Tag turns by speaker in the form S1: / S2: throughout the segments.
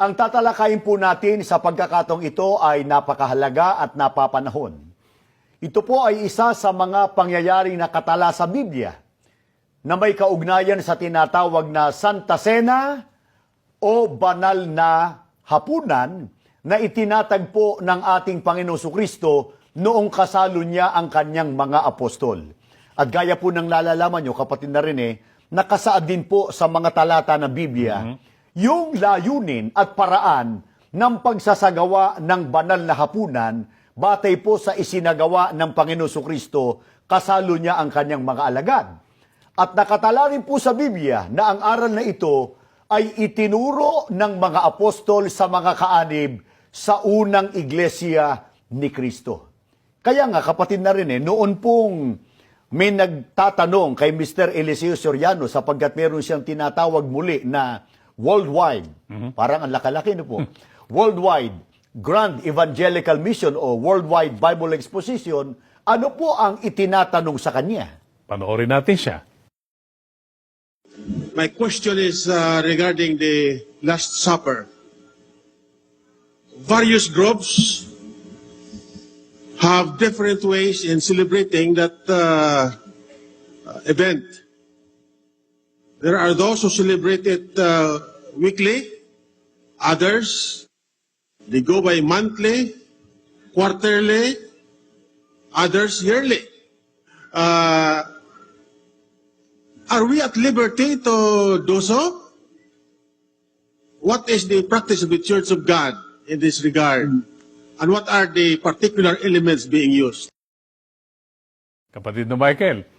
S1: Ang tatalakayin po natin sa pagkakataong ito ay napakahalaga at napapanahon. Ito po ay isa sa mga pangyayaring nakatala sa Biblia na may kaugnayan sa tinatawag na Santa Cena o banal na hapunan na itinatagpo ng ating Panginoong Jesucristo noong kasalo niya ang kanyang mga apostol. At gaya po ng nalalaman nyo, kapatid na rin nakasaad din po sa mga talata ng Biblia yung layunin at paraan ng pagsasagawa ng banal na hapunan batay po sa isinagawa ng Panginoong Jesucristo kasalo niya ang kanyang mga alagad. At nakatala rin po sa Biblia na ang aral na ito ay itinuro ng mga apostol sa mga kaanib sa unang iglesia ni Kristo. Kaya nga kapatid na rin noon pong may nagtatanong kay Mr. Eliseo Soriano sapagkat meron siyang tinatawag muli na worldwide, parang ang laki-laki po, worldwide Grand Evangelical Mission o Worldwide Bible Exposition, ano po ang itinatanong sa kanya?
S2: Panoorin natin siya.
S3: My question is regarding the Last Supper. Various groups have different ways in celebrating that event. There are those who celebrate it weekly. Others, they go by monthly, quarterly. Others, yearly. Are we at liberty to do so? What is the practice of the Church of God in this regard? And what are the particular elements being used?
S2: Kapatid na Michael,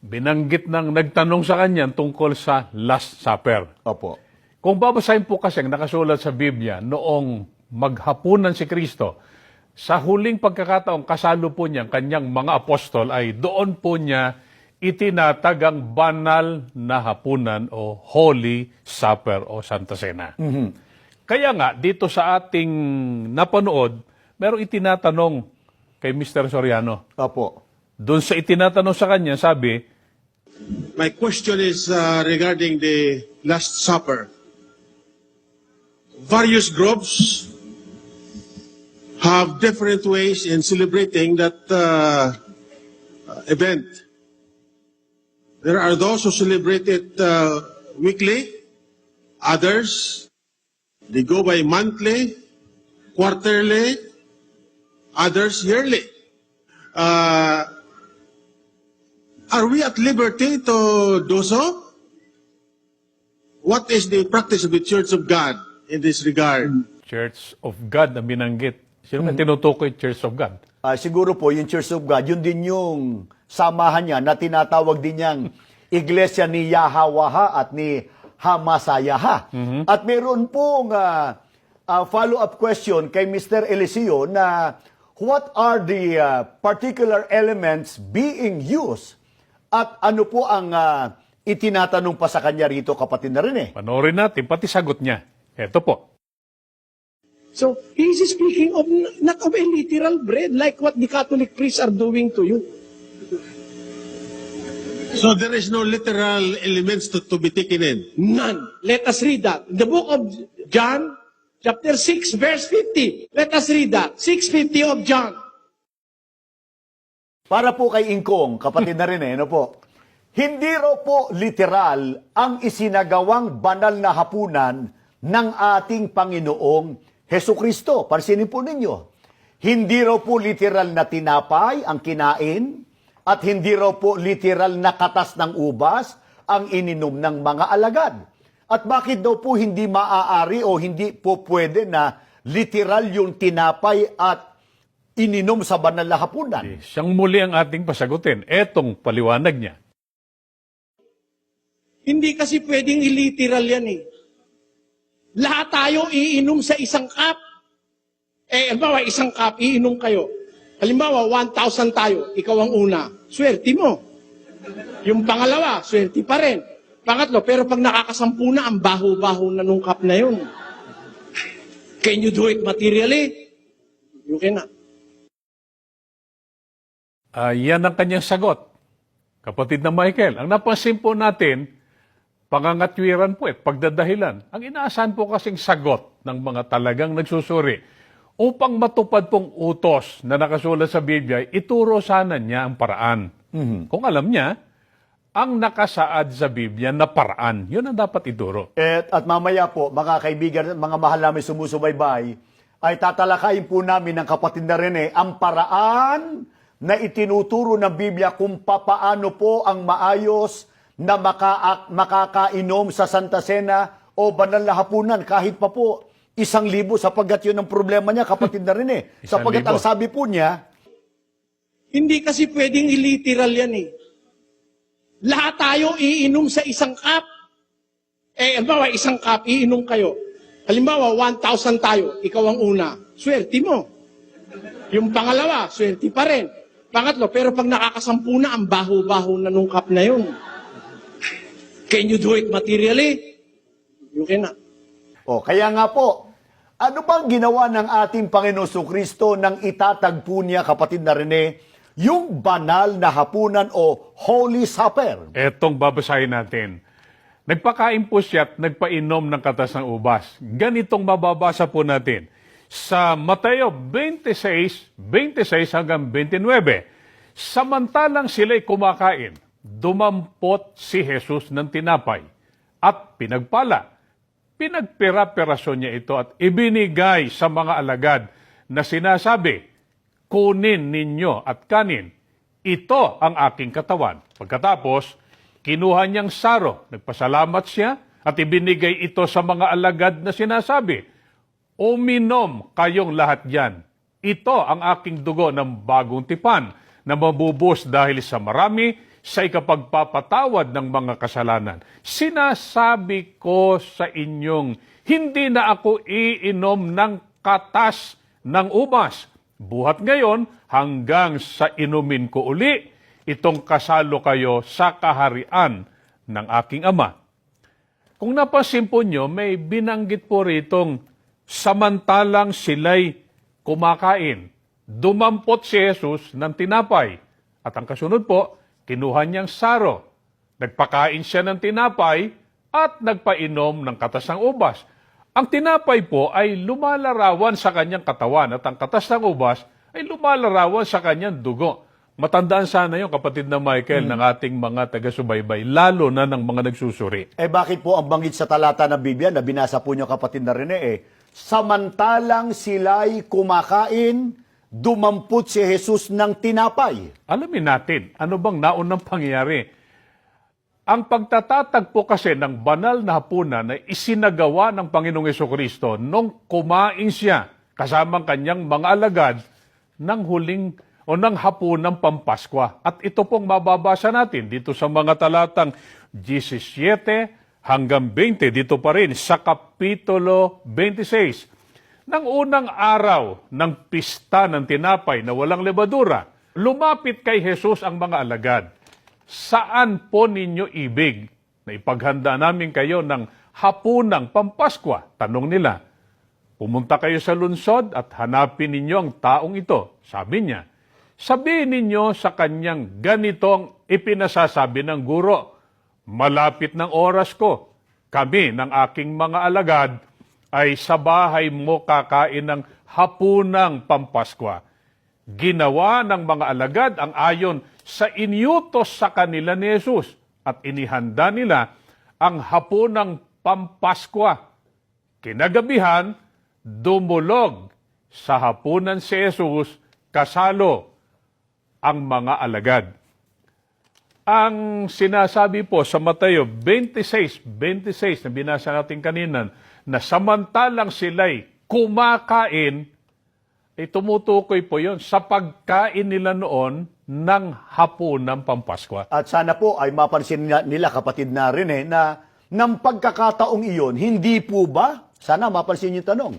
S2: binanggit ng nagtanong sa kanya tungkol sa Last Supper.
S1: Opo.
S2: Kung babasahin po kasi ang nakasulat sa Biblia noong maghapunan si Kristo, sa huling pagkakataong kasalo po niya ang kanyang mga apostol ay doon po niya itinatag ang banal na hapunan o Holy Supper o Santa Cena. Kaya nga, dito sa ating napanood, merong itinatanong kay Mr. Soriano.
S1: Opo.
S2: Doon sa itinatanong sa kanya, sabi,
S3: My question is regarding the Last Supper. Various groups have different ways in celebrating that event. There are those who celebrate it weekly. Others, they go by monthly, quarterly. Others, yearly. Are we at liberty to do so? What is the practice of the Church of God in this regard?
S2: Church of God na binanggit. Sino man tinutukoy Church of God?
S1: Siguro po yung Church of God, yun din yung samahan niya na tinatawag din niyang Iglesia ni Yahawaha at ni Hamasayaha. At meron pong follow-up question kay Mr. Eliseo na what are the particular elements being used at ano po ang itinatanong pa sa kanya rito kapatid na rin
S2: Panoorin natin, pati sagot niya. Ito po.
S4: So, he's speaking of not of a literal bread like what the Catholic priests are doing to you.
S3: So there is no literal elements to be taken in.
S4: None. Let us read that. The book of John, chapter 6, verse 50. Let us read that. 6:50 of John.
S1: Para po kay Ingkong, kapatid na rin ano po. Hindi raw po literal ang isinagawang banal na hapunan ng ating Panginoong Hesukristo. Pansinin po ninyo. Hindi raw po literal na tinapay ang kinain at hindi raw po literal na katas ng ubas ang ininom ng mga alagad. At bakit daw po hindi maaari o hindi po pwede na literal yung tinapay at ininom sa banal na hapunan?
S2: Siyang muli ang ating pasagutin. Etong paliwanag niya.
S4: Hindi kasi pwedeng iliteral yan Lahat tayo iinom sa isang cup. Halimbawa, isang cup, iinom kayo. Halimbawa, 1,000 tayo, ikaw ang una. Swerte mo. Yung pangalawa, swerte pa rin. Pangatlo, pero pag nakakasampu na, ang baho-baho na nung cup na yun. Can you do it materially? You cannot.
S2: Yan ang kanyang sagot. Kapatid na Michael, ang napansin po natin, pangangatwiran po at pagdadahilan. Ang inaasahan po kasing sagot ng mga talagang nagsusuri upang matupad pong utos na nakasulat sa Biblia, ituro sana niya ang paraan. Kung alam niya, ang nakasaad sa Biblia na paraan, yun ang dapat ituro.
S1: At mamaya po, mga kaibigan at mga mahal namin sumusubaybay, ay tatalakayin po namin ng kapatid na Rene ang paraan na itinuturo ng Biblia kung papaano po ang maayos na makakainom sa Santa Cena o banal na hapunan kahit pa po 1,000 sapagkat yun ang problema niya, kapatid na Rene.
S2: 1,000.
S1: Sapagkat ang sabi po niya,
S4: Hindi kasi pwedeng iliteral yan eh. Lahat tayo iinom sa isang cup. Halimbawa, isang cup, iinom kayo. Halimbawa, 1,000 tayo, ikaw ang una. Swerte mo. Yung pangalawa, swerte pa rin. Pangatlo, pero pag nakakasampu na, ang baho-baho na nung cup na yun. Can you do it materially? You cannot.
S1: kaya nga po, ano bang ginawa ng ating Panginoon Kristo nang itatagpo niya, kapatid na Rene, yung banal na hapunan o Holy Supper?
S2: Etong babasahin natin. Nagpakain po siya at nagpainom ng katas ng ubas. Ganitong mababasa po natin sa Mateo 26:26 hanggang 29. Samantalang sila'y kumakain, dumampot si Jesus ng tinapay at pinagpala. Pinagpira-pirasyon niya ito at ibinigay sa mga alagad na sinasabi, kunin ninyo at kanin. Ito ang aking katawan. Pagkatapos, kinuha niyang saro. Nagpasalamat siya at ibinigay ito sa mga alagad na sinasabi, uminom kayong lahat yan. Ito ang aking dugo ng bagong tipan na mabubus dahil sa marami sa ikapagpapatawad ng mga kasalanan. Sinasabi ko sa inyong, hindi na ako iinom ng katas ng ubas. Buhat ngayon hanggang sa inumin ko uli, itong kasalo kayo sa kaharian ng aking Ama. Kung napansin po nyo, may binanggit po ritong samantalang sila'y kumakain. Dumampot si Jesus ng tinapay. At ang kasunod po, kinuha niyang saro. Nagpakain siya ng tinapay at nagpainom ng katas ng ubas. Ang tinapay po ay lumalarawan sa kanyang katawan at ang katas ng ubas ay lumalarawan sa kanyang dugo. Matandaan sana yung kapatid na Michael ng ating mga taga-subaybay, lalo na ng mga nagsusuri.
S1: Bakit po ang banggit sa talata ng Biblia na binasa po niyo, kapatid na Rene, samantalang sila'y kumakain, dumampot si Jesus ng tinapay.
S2: Alamin natin, ano bang naunang pangyayari? Ang pagtatatagpo kasi ng banal na hapunan na isinagawa ng Panginoong Jesucristo nung kumain siya kasamang kanyang mga alagad ng huling o ng hapunang Pampaskwa. At ito pong mababasa natin dito sa mga talatang 17 hanggang 20, dito pa rin sa Kapitulo 26. Nang unang araw ng pista ng tinapay na walang lebadura, lumapit kay Jesus ang mga alagad. Saan po ninyo ibig na ipaghanda namin kayo ng hapunang Pampaskwa? Tanong nila. Pumunta kayo sa lungsod at hanapin ninyo ang taong ito. Sabi niya, sabihin ninyo sa kanyang ganitong ipinasasabi ng guro, malapit ng oras ko, kami ng aking mga alagad ay sa bahay mo kakain ng hapunang Pampaskwa. Ginawa ng mga alagad ang ayon sa inyutos sa kanila ni Jesus at inihanda nila ang hapunang Pampaskwa. Kinagabihan, dumulog sa hapunan si Jesus kasalo ang mga alagad. Ang sinasabi po sa Mateo 26:26 na binasa natin kanina, na samantalang sila'y kumakain, ay tumutukoy po yon sa pagkain nila noon ng hapunang Pampaskwa.
S1: At sana po ay mapansin nila, kapatid na Rene, na ng pagkakataong iyon, hindi po ba, sana mapansin yung tanong,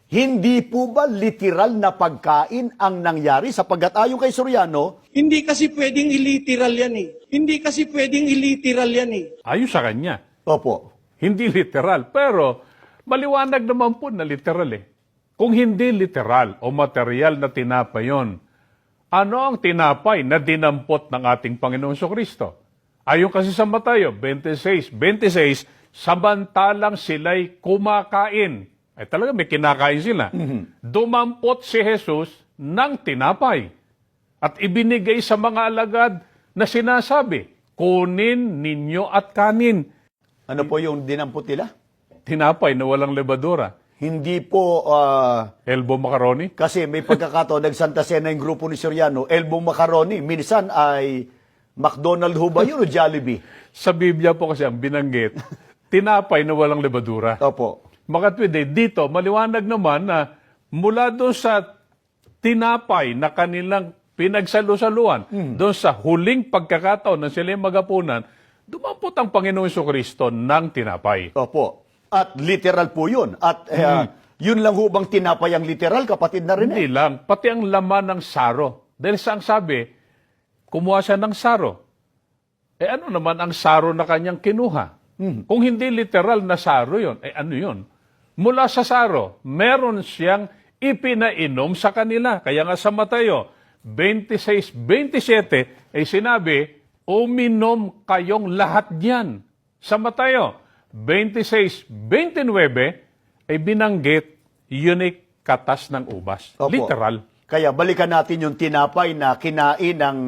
S1: hindi po ba literal na pagkain ang nangyari sapagkat ayon kay Soriano,
S4: Hindi kasi pwedeng iliteral yan eh. Hindi kasi pwedeng iliteral yan eh.
S2: Ayon sa kanya,
S1: opo,
S2: hindi literal, pero maliwanag naman po na literal eh. Kung hindi literal o material na tinapay yon, ano ang tinapay na dinampot ng ating Panginoong Kristo? Ayon kasi sa Mateo 26:26, samantalang sila'y kumakain. Ay talaga may kinakain sila. Dumampot si Jesus ng tinapay at ibinigay sa mga alagad na sinasabi, kunin ninyo at kanin.
S1: Ano po yung dinampot nila?
S2: Tinapay na walang lebadura.
S1: Hindi po,
S2: Elbow macaroni.
S1: kasi may pagkakataon, nagsanta Cena yung grupo ni Soriano, elbow macaroni. Minsan ay McDonald's ho ba yun o Jollibee?
S2: Sa Biblia po kasi ang binanggit, tinapay na walang lebadura.
S1: Opo.
S2: Makatwid, dito, maliwanag naman na mula doon sa tinapay na kanilang pinagsalo-saluan, doon sa huling pagkakataon na sila magapunan, dumampot ang Panginoong Jesucristo ng tinapay.
S1: Opo. At literal po yun. At yun lang ho bang tinapay ang literal, kapatid na rin
S2: Hindi lang, pati ang laman ng saro. Dahil sa ang sabi, kumuha siya ng saro. Eh ano naman ang saro na kanyang kinuha? Kung hindi literal na saro yun, eh ano yun? Mula sa saro, meron siyang ipinainom sa kanila. Kaya nga sa Mateo 26:27 ay sinabi, uminom kayong lahat diyan. Sa Mateo 26:29 ay binanggit, yun ay katas ng ubas.
S1: Opo.
S2: Literal.
S1: Kaya balikan natin yung tinapay na kinain ng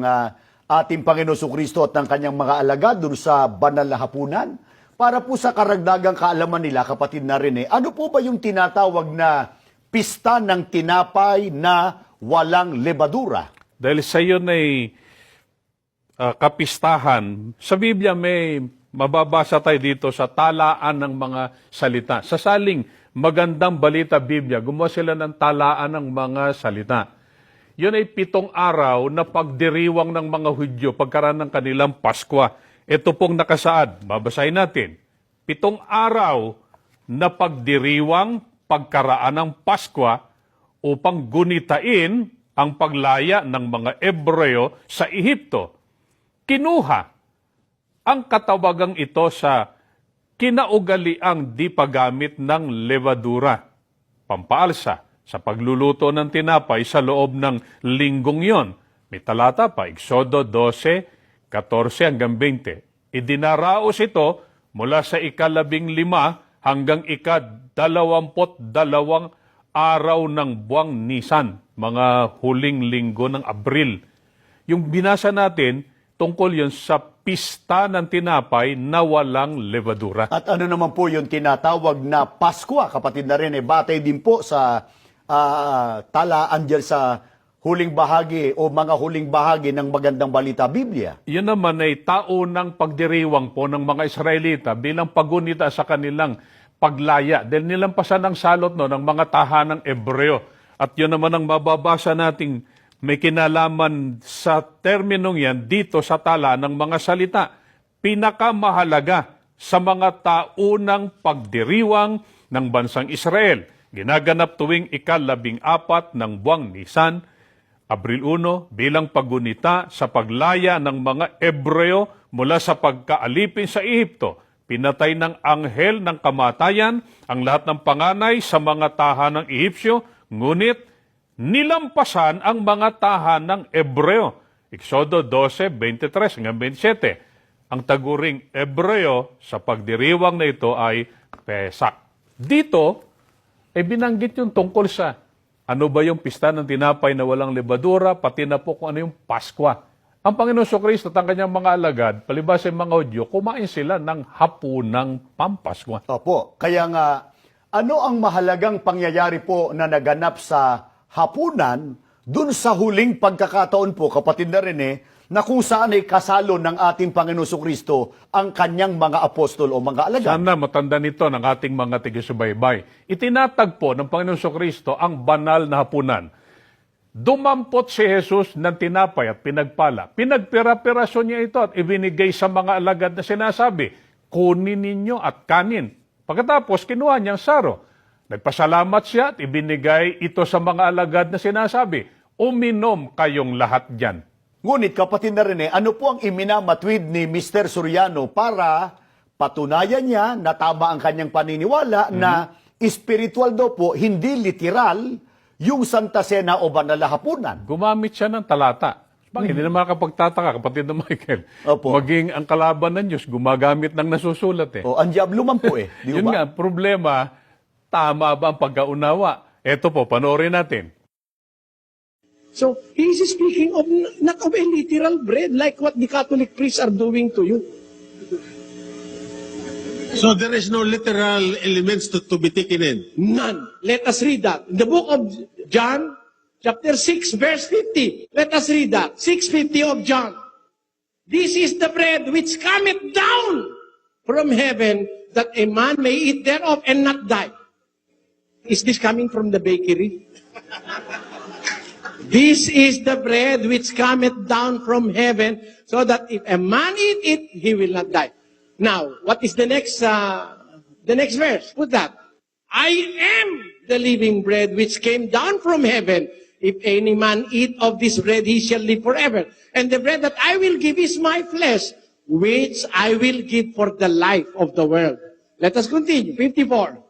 S1: ating Panginoon Jesucristo at ng kanyang mga alagad dun sa banal na hapunan. Para po sa karagdagang kaalaman nila, kapatid na rin ano po ba yung tinatawag na pista ng tinapay na walang lebadura?
S2: Dahil sa iyo ay kapistahan, sa Biblia may mababasa tayo dito sa talaan ng mga salita. Sa saling magandang balita Biblia, gumawa sila ng talaan ng mga salita. Yun ay 7 araw na pagdiriwang ng mga Hudyo pagkaraan ng kanilang Paskwa. Ito pong nakasaad, babasahin natin. 7 araw na pagdiriwang pagkaraan ng Paskwa upang gunitain ang paglaya ng mga Ebreo sa Ehipto. Kinuha ang katawagang ito sa kinaugaliang di paggamit ng levadura, pampaalsa, sa pagluluto ng tinapay sa loob ng linggong yon. May talata pa, Exodo 12, 14 hanggang 20. Idinaraos ito mula sa ika-15 hanggang ika-22 araw ng buwang Nisan, mga huling linggo ng Abril. Yung binasa natin, tungkol yun sa pista ng tinapay na walang levadura.
S1: At ano naman po yung tinatawag na Paskwa, kapatid na rin, batay din po sa talaan dyan sa huling bahagi o mga huling bahagi ng magandang balita Biblia.
S2: Yun naman ay taunang pagdiriwang po ng mga Israelita bilang pagunita sa kanilang paglaya. Dahil nilampasan ng salot no, ng mga tahanang Ebreo. At yun naman ang mababasa nating may kinalaman sa terminong yan dito sa tala ng mga salita. Pinakamahalaga sa mga taunang pagdiriwang ng bansang Israel. Ginaganap tuwing ika-14 ng buwang Nisan, Abril 1, bilang pagunita sa paglaya ng mga Ebreo mula sa pagkaalipin sa Ehipto. Pinatay ng anghel ng kamatayan ang lahat ng panganay sa mga tahanang Ehipsyo, ngunit nilampasan ang mga tahanang Ebreo. Exodo 12, 23 hanggang 27. Ang taguring Ebreo sa pagdiriwang na ito ay Pesak. Dito, binanggit yung tungkol sa ano ba yung pista ng tinapay na walang lebadura, pati na po kung ano yung Paskwa. Ang Panginoon Jesucristo at ang kanyang mga alagad, palibas sa mga Hudyo, kumain sila ng hapunang Pampaskwa.
S1: Opo. Kaya nga, ano ang mahalagang pangyayari po na naganap sa hapunan dun sa huling pagkakataon po, kapatid na rin na kung saan ay kasalo ng ating Panginoon Jesucristo ang kanyang mga apostol o mga alagad.
S2: Sana matanda nito ng ating mga tigisubaybay. Itinatagpo ng Panginoon Jesucristo ang banal na hapunan. Dumampot si Jesus ng tinapay at pinagpala. Pinagpira-pirasyon niya ito at ibinigay sa mga alagad na sinasabi, kunin ninyo at kanin. Pagkatapos, kinuha niyang saro. Nagpasalamat siya at ibinigay ito sa mga alagad na sinasabi, uminom kayong lahat dyan.
S1: Ngunit kapatid na rin ano po ang iminamatwid ni Mr. Soriano para patunayan niya na tama ang kanyang paniniwala na spiritual daw po, hindi literal yung Santa Cena o Banal na Hapunan.
S2: Gumamit siya ng talata. Bakit? Hindi na makakapagtataka, kapatid na Michael.
S1: Opo.
S2: Maging ang kalaban ng Diyos, gumagamit ng nasusulat eh.
S1: O, ang diablo man po eh. Di
S2: Yun
S1: ba?
S2: nga, problema, tama ba ang pagkaunawa? Eto po, panoorin natin.
S4: So, he's speaking of not of a literal bread like what the Catholic priests are doing to you.
S3: So there is no literal elements to be taken in.
S4: None. Let us read that. In the book of John, chapter 6, verse 50. Let us read that. 6:50 of John. This is the bread which cometh down from heaven, that a man may eat thereof and not die. Is this coming from the bakery? This is the bread which cometh down from heaven, so that if a man eat it, he will not die. Now, what is the next verse? Put that. I am the living bread which came down from heaven. If any man eat of this bread, he shall live forever. And the bread that I will give is my flesh, which I will give for the life of the world. Let us continue. 54.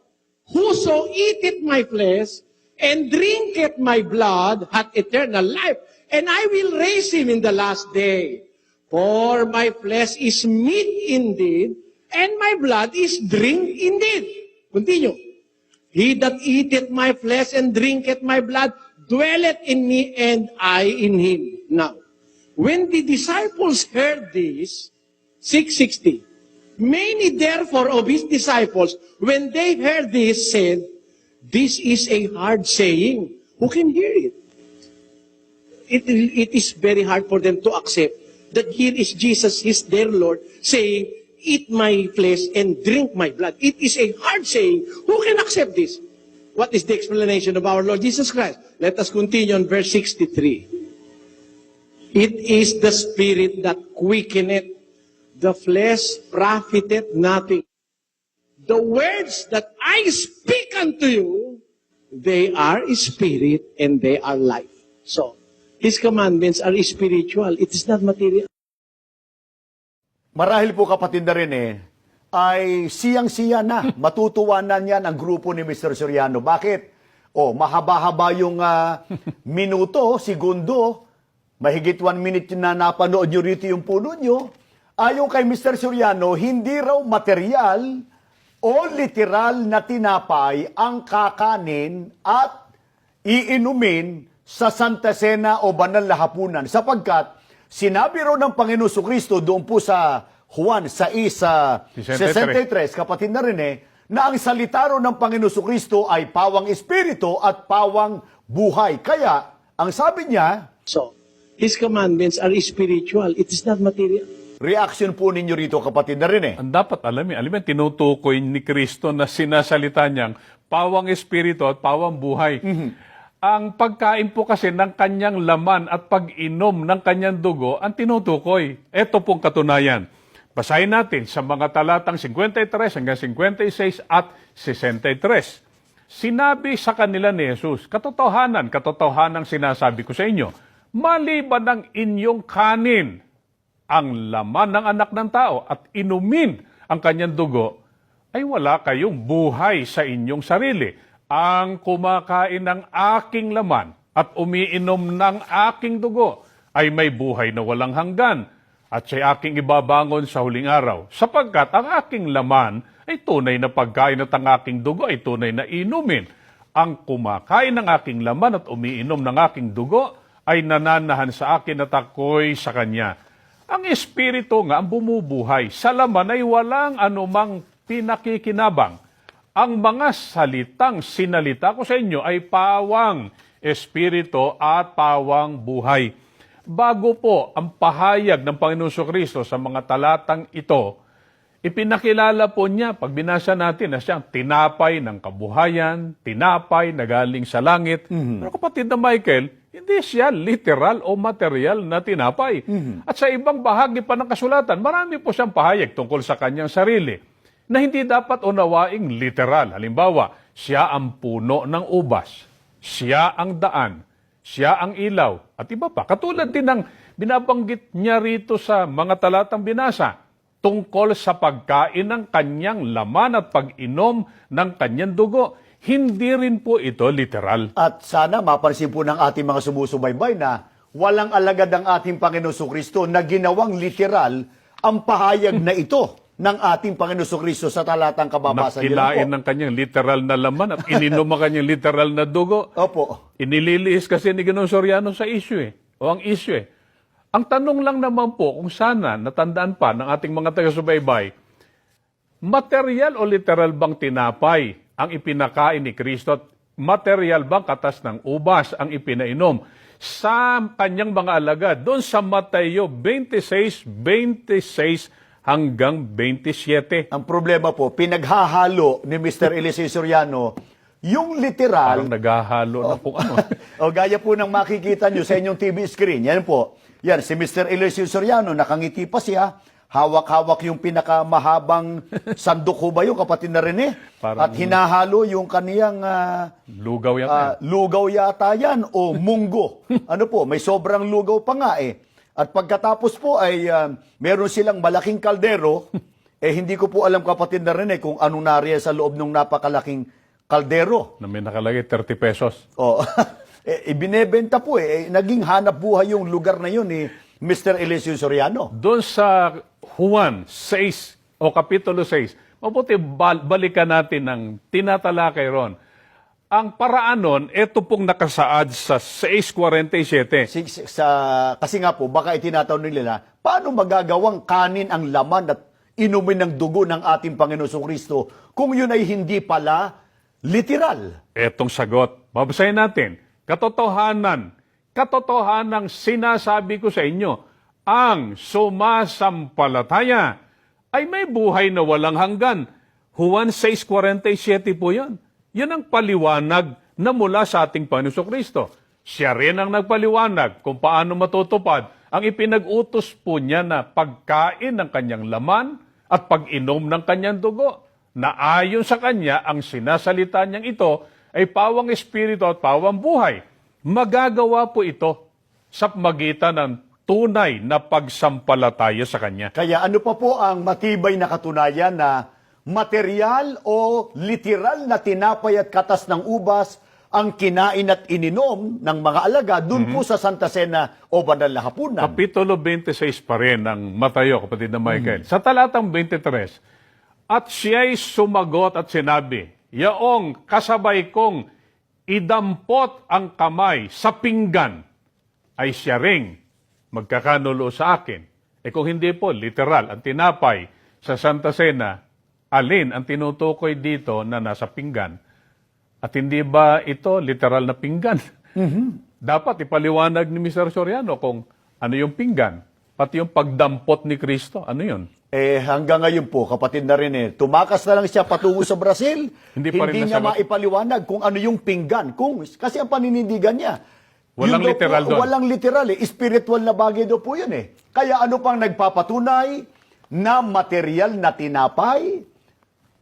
S4: Whoso eateth my flesh and drinketh my blood hath eternal life, and I will raise him in the last day. For my flesh is meat indeed, and my blood is drink indeed. Continue. He that eateth my flesh and drinketh my blood dwelleth in me, and I in him. Now, when the disciples heard this, 6:60, many therefore of his disciples, when they heard this, said, this is a hard saying. Who can hear it? It is very hard for them to accept that here is Jesus, is their Lord, saying, eat my flesh and drink my blood. It is a hard saying. Who can accept this? What is the explanation of our Lord Jesus Christ? Let us continue on verse 63. It is the spirit that quickeneth, the flesh profiteth nothing. The words that I speak unto you, they are spirit and they are life. So, His commandments are spiritual. It is not material.
S1: Marahil po kapatid na rin ay siyang-siya na. Matutuwa na niyan ang grupo ni Mr. Soriano. Bakit? Mahaba-haba yung minuto, segundo, mahigit 1 minute na napanood nyo rito yung puno nyo. Ayon kay Mr. Soriano, hindi raw material o literal na tinapay ang kakanin at iinumin sa Santa Cena o banal na hapunan, sapagkat sinabi raw ng Panginoon Kristo doon po sa Juan 6:63, kapatid na rin na ang salita raw ng Panginoon Kristo ay pawang espiritu at pawang buhay. Kaya, ang sabi niya,
S4: So, His commandments are spiritual. It is not material.
S1: reaction po ninyo rito kapatid na rin
S2: Ang dapat alamin, tinutukoy ni Kristo na sinasalita niyang pawang espiritu at pawang buhay. Ang pagkain po kasi ng kanyang laman at pag-inom ng kanyang dugo ang tinutukoy. Ito pong katunayan. Basahin natin sa mga talatang 53 hanggang 56 at 63. Sinabi sa kanila ni Jesus, katotohanan sinasabi ko sa inyo, maliban ng inyong kanin, ang laman ng anak ng tao at inumin ang kanyang dugo, ay wala kayong buhay sa inyong sarili. Ang kumakain ng aking laman at umiinom ng aking dugo ay may buhay na walang hanggan at siya aking ibabangon sa huling araw. Sapagkat ang aking laman ay tunay na pagkain at ang aking dugo ay tunay na inumin. Ang kumakain ng aking laman at umiinom ng aking dugo ay nananahan sa akin at ako'y sa kanya. Ang espiritu nga ang bumubuhay. Sa laman ay walang anumang pinakikinabang. Ang mga salitang sinalita ko sa inyo ay pawang espiritu at pawang buhay. Bago po ang pahayag ng Panginoon Kristo sa mga talatang ito, ipinakilala po niya, pag binasa natin, na siyang tinapay ng kabuhayan, tinapay na galing sa langit. Pero kapatid na Michael, hindi siya literal o material na tinapay. At sa ibang bahagi pa ng kasulatan, marami po siyang pahayag tungkol sa kanyang sarili na hindi dapat unawaing literal. Halimbawa, siya ang puno ng ubas, siya ang daan, siya ang ilaw, at iba pa. Katulad din ng binabanggit niya rito sa mga talatang binasa, tungkol sa pagkain ng kanyang laman at pag-inom ng kanyang dugo. Hindi rin po ito literal.
S1: At sana mapansin po ng ating mga sumusubaybay na walang alagad ang ating Panginoon Kristo na ginawang literal ang pahayag na ito ng ating Panginoon Kristo sa talatang kababasa niyo
S2: Nakilain
S1: po.
S2: ng kanyang literal na laman at ininom ang kanyang literal na dugo.
S1: Opo.
S2: Inililihis kasi ni Ginoong Soriano sa issue o ang issue Ang tanong lang naman po kung sana natandaan pa ng ating mga taga-subaybay, material o literal bang tinapay ang ipinakain ni Kristo at material bang katas ng ubas ang ipinainom sa kanyang mga alagad? Doon sa Mateo 26:26 hanggang 27.
S1: Ang problema po, pinaghahalo ni Mr. Eliseo Soriano yung literal.
S2: Parang naghahalo na po ano.
S1: O gaya po ng makikita nyo sa inyong TV screen. Yan po. Yan, si Mr. Eliseo Soriano, nakangiti pa siya. Hawak-hawak yung pinakamahabang sandok ho ba yung kapatid na Rene?
S2: Parang-
S1: At hinahalo yung kaniyang
S2: Lugaw yan.
S1: lugaw yata yan o munggo. Ano po, may sobrang lugaw pa nga eh. At pagkatapos po ay meron silang malaking kaldero. Hindi ko po alam kapatid na Rene kung anong nariyan sa loob ng napakalaking kaldero.
S2: Na may nakalagay 30 pesos.
S1: Oh, ibinebenta po naging hanap buhay yung lugar na yun ni Mr. Eliseo Soriano.
S2: Doon sa Juan 6 o Kapitulo 6, mabuti balikan natin ng tinatalakay ron. Ang paraan nun, ito pong nakasaad sa 6:47.
S1: Kasi nga po, baka itinatawag nila, paano magagawang kanin ang laman at inumin ng dugo ng ating Panginoon Kristo kung yun ay hindi pala literal?
S2: Etong sagot, babasahin natin. Katotohanang sinasabi ko sa inyo, ang sumasampalataya ay may buhay na walang hanggan. Juan 6:47 po yan. Yan ang paliwanag na mula sa ating Panginoon Kristo. Siya rin ang nagpaliwanag kung paano matutupad ang ipinag-utos po niya na pagkain ng kanyang laman at pag-inom ng kanyang dugo, na ayon sa kanya ang sinasalita niyang ito ay pawang espiritu at pawang buhay. Magagawa po ito sa magitan ng tunay na pagsampalataya sa kanya.
S1: Kaya ano pa po ang matibay na katunayan na material o literal na tinapay at katas ng ubas ang kinain at ininom ng mga alaga dun po sa Santa Cena o Banal na Hapunan?
S2: Kapitulo 26 pa rin ng Mateo, kapatid na Michael. Sa talatang 23, at siya'y sumagot at sinabi, yaong kasabay kong idampot ang kamay sa pinggan, ay siya ring magkakanulo sa akin. Kung hindi po, literal, ang tinapay sa Santa Cena, alin ang tinutukoy dito na nasa pinggan? At hindi ba ito literal na pinggan? Dapat ipaliwanag ni Mr. Soriano kung ano yung pinggan, pati yung pagdampot ni Kristo, ano yun?
S1: Hanggang ngayon po, kapatid na rin tumakas na lang siya patungo sa Brazil.
S2: Hindi pa rin
S1: niya
S2: nasagot.
S1: maipaliwanag kung ano yung pinggan. Kasi ang paninindigan niya,
S2: Walang
S1: yun daw
S2: literal
S1: po,
S2: doon.
S1: Walang literal Spiritual na bagay daw po yun Kaya ano pang nagpapatunay na material na tinapay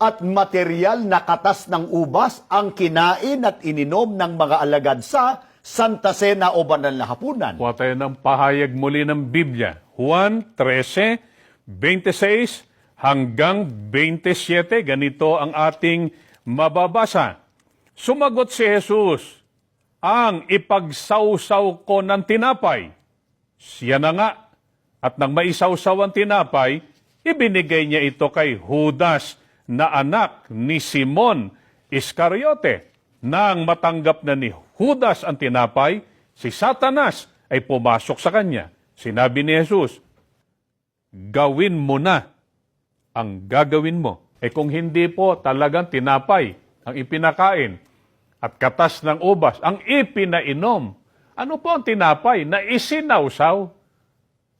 S1: at material na katas ng ubas ang kinain at ininom ng mga alagad sa Santa Cena o Banal na Hapunan?
S2: Kuha tayo ng pahayag muli ng Biblia. Juan 13:26 hanggang 27. Ganito ang ating mababasa. Sumagot si Jesus, ang ipagsawsaw ko ng tinapay. Siya na nga. At nang maisawsaw ang tinapay, ibinigay niya ito kay Judas na anak ni Simon Iscariote. Nang matanggap na ni Judas ang tinapay, si Satanas ay pumasok sa kanya. Sinabi ni Jesus, gawin mo na ang gagawin mo. Kung hindi po talagang tinapay ang ipinakain at katas ng ubas ang ipinainom, ano po ang tinapay na isinawsaw?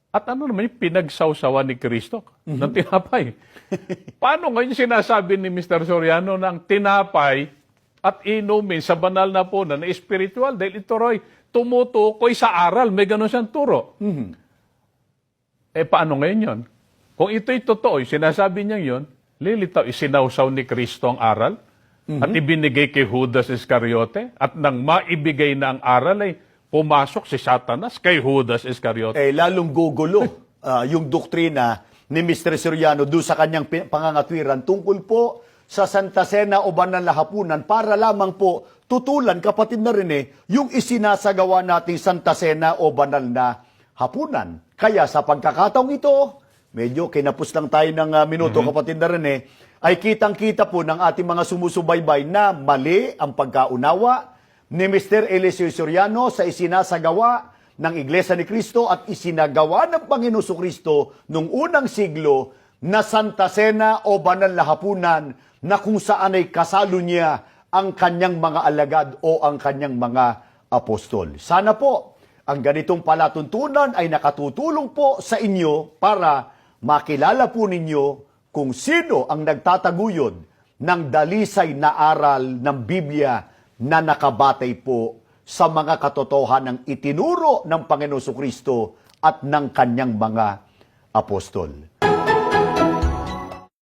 S2: At ano naman yung pinagsawsawan ni Kristo ng tinapay? Paano ngayon sinasabi ni Mr. Soriano ng tinapay at inumin sa banal na punan na espiritual? Dahil ito, Roy, tumutukoy sa aral. May ganun siyang turo. Paano ngayon yun? Kung ito'y totoo, sinasabi niya yun, lilitaw, isinawsaw ni Kristo ang aral at ibinigay kay Judas Iscariote at nang maibigay na ang aral ay pumasok si Satanas kay Judas Iscariote.
S1: Lalong gugulo yung doktrina ni Mr. Soriano doon sa kanyang pangangatwiran tungkol po sa Santa Cena o Banal na Hapunan para lamang po tutulan, kapatid na Rene, yung isinasagawa nating Santa Cena o banal na hapunan. Kaya sa pagkakataong ito, medyo kinapos lang tayo ng minuto, kapatid na Rene, ay kitang-kita po ng ating mga sumusubaybay na mali ang pagkaunawa ni Mr. Eliseo Soriano sa isinasagawa ng Iglesia ni Cristo at isinagawa ng Panginoon Kristo noong unang siglo na Santa Cena o banal na hapunan na kung saan ay kasalo niya ang kanyang mga alagad o ang kanyang mga apostol. Sana po ang ganitong palatuntunan ay nakatutulong po sa inyo para makilala po ninyo kung sino ang nagtataguyod ng dalisay na aral ng Biblia na nakabatay po sa mga katotohanang itinuro ng Panginoon Kristo at ng kanyang mga apostol.